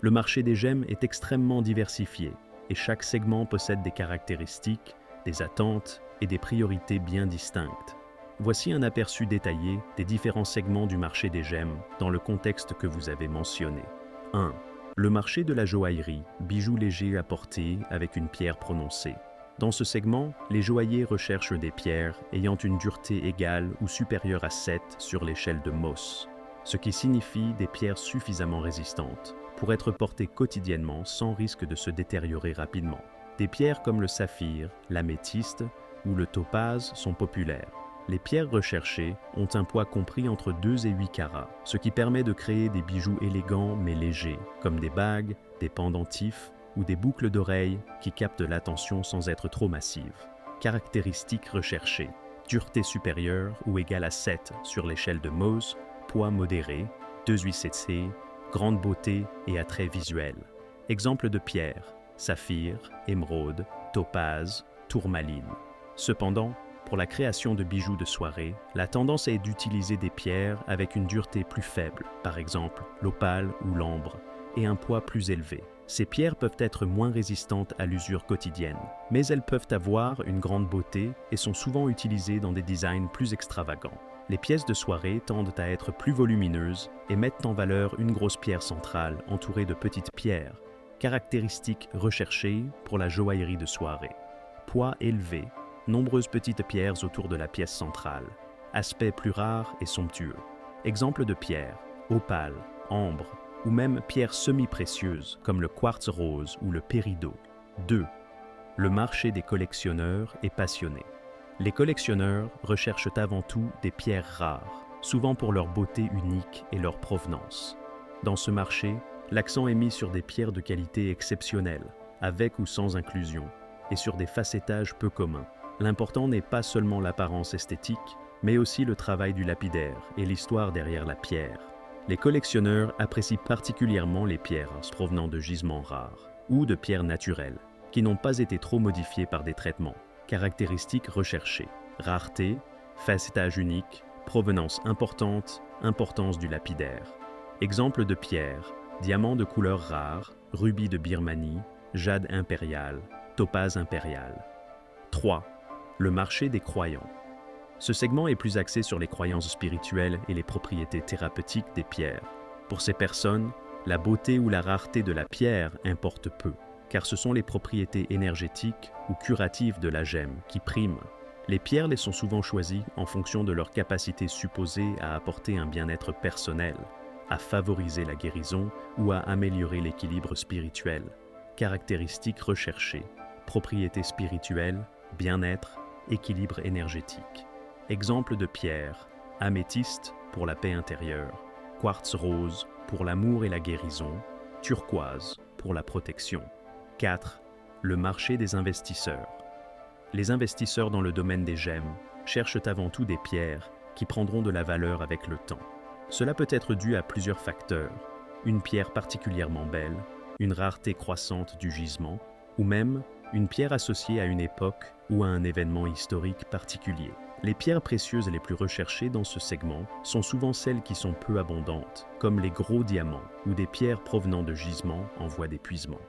Le marché des gemmes est extrêmement diversifié et chaque segment possède des caractéristiques, des attentes et des priorités bien distinctes. Voici un aperçu détaillé des différents segments du marché des gemmes dans le contexte que vous avez mentionné. 1. Le marché de la joaillerie, bijoux légers à porter avec une pierre prononcée. Dans ce segment, les joailliers recherchent des pierres ayant une dureté égale ou supérieure à 7 sur l'échelle de Mohs, ce qui signifie des pierres suffisamment résistantes pour être portées quotidiennement sans risque de se détériorer rapidement. Des pierres comme le saphir, l'améthyste ou le topaze sont populaires. Les pierres recherchées ont un poids compris entre 2 et 8 carats, ce qui permet de créer des bijoux élégants mais légers, comme des bagues, des pendentifs ou des boucles d'oreilles qui captent l'attention sans être trop massives. Caractéristiques recherchées: dureté supérieure ou égale à 7 sur l'échelle de Mohs, poids modéré, 2 cc, grande beauté et attrait visuel. Exemples de pierres: saphir, émeraude, topaze, tourmaline. Cependant, pour la création de bijoux de soirée, la tendance est d'utiliser des pierres avec une dureté plus faible, par exemple l'opale ou l'ambre, et un poids plus élevé. Ces pierres peuvent être moins résistantes à l'usure quotidienne, mais elles peuvent avoir une grande beauté et sont souvent utilisées dans des designs plus extravagants. Les pièces de soirée tendent à être plus volumineuses et mettent en valeur une grosse pierre centrale entourée de petites pierres, caractéristiques recherchées pour la joaillerie de soirée. Poids élevé, nombreuses petites pierres autour de la pièce centrale, aspect plus rare et somptueux. Exemples de pierres: opale, ambre, ou même pierres semi-précieuses comme le quartz rose ou le péridot. 2. Le marché des collectionneurs est passionné. Les collectionneurs recherchent avant tout des pierres rares, souvent pour leur beauté unique et leur provenance. Dans ce marché, l'accent est mis sur des pierres de qualité exceptionnelle, avec ou sans inclusion, et sur des facettages peu communs. L'important n'est pas seulement l'apparence esthétique, mais aussi le travail du lapidaire et l'histoire derrière la pierre. Les collectionneurs apprécient particulièrement les pierres provenant de gisements rares ou de pierres naturelles, qui n'ont pas été trop modifiées par des traitements. Caractéristiques recherchées: rareté, facettage unique, provenance importante, importance du lapidaire. Exemples de pierres: diamant de couleur rare, rubis de Birmanie, jade impérial, topaze impérial. 3. Le marché des croyants. Ce segment est plus axé sur les croyances spirituelles et les propriétés thérapeutiques des pierres. Pour ces personnes, la beauté ou la rareté de la pierre importe peu, car ce sont les propriétés énergétiques ou curatives de la gemme qui priment. Les pierres les sont souvent choisies en fonction de leur capacité supposée à apporter un bien-être personnel, à favoriser la guérison ou à améliorer l'équilibre spirituel. Caractéristiques recherchées: propriétés spirituelles, bien-être, équilibre énergétique. Exemples de pierres: améthyste pour la paix intérieure, quartz rose pour l'amour et la guérison, turquoise pour la protection. 4. Le marché des investisseurs. Les investisseurs dans le domaine des gemmes cherchent avant tout des pierres qui prendront de la valeur avec le temps. Cela peut être dû à plusieurs facteurs: une pierre particulièrement belle, une rareté croissante du gisement, ou même une pierre associée à une époque ou à un événement historique particulier. Les pierres précieuses les plus recherchées dans ce segment sont souvent celles qui sont peu abondantes, comme les gros diamants ou des pierres provenant de gisements en voie d'épuisement.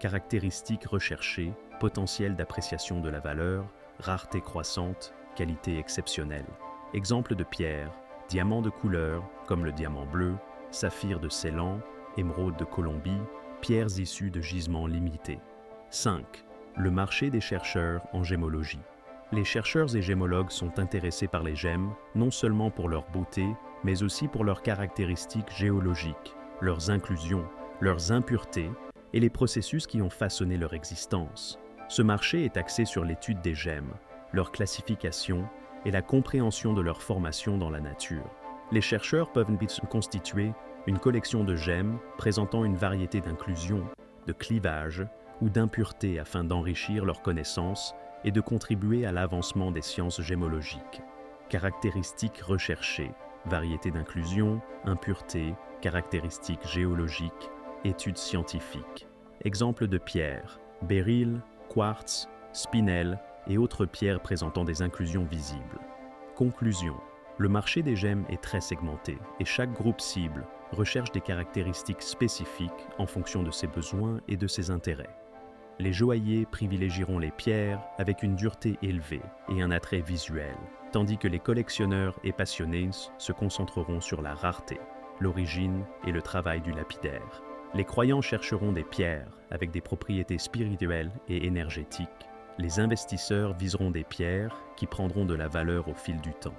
Caractéristiques recherchées: potentiel d'appréciation de la valeur, rareté croissante, qualité exceptionnelle. Exemples de pierres: diamants de couleur comme le diamant bleu, saphir de Ceylan, émeraude de Colombie, pierres issues de gisements limités. 5. Le marché des chercheurs en gémologie. Les chercheurs et gémologues sont intéressés par les gemmes, non seulement pour leur beauté, mais aussi pour leurs caractéristiques géologiques, leurs inclusions, leurs impuretés et les processus qui ont façonné leur existence. Ce marché est axé sur l'étude des gemmes, leur classification et la compréhension de leur formation dans la nature. Les chercheurs peuvent constituer une collection de gemmes présentant une variété d'inclusions, de clivages ou d'impuretés afin d'enrichir leurs connaissances et de contribuer à l'avancement des sciences gémologiques. Caractéristiques recherchées: variété d'inclusion, impureté, caractéristiques géologiques, études scientifiques. Exemples de pierres: béryl, quartz, spinel et autres pierres présentant des inclusions visibles. Conclusion: le marché des gemmes est très segmenté et chaque groupe cible recherche des caractéristiques spécifiques en fonction de ses besoins et de ses intérêts. Les joailliers privilégieront les pierres avec une dureté élevée et un attrait visuel, tandis que les collectionneurs et passionnés se concentreront sur la rareté, l'origine et le travail du lapidaire. Les croyants chercheront des pierres avec des propriétés spirituelles et énergétiques. Les investisseurs viseront des pierres qui prendront de la valeur au fil du temps.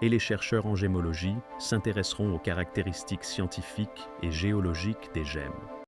Et les chercheurs en gémologie s'intéresseront aux caractéristiques scientifiques et géologiques des gemmes.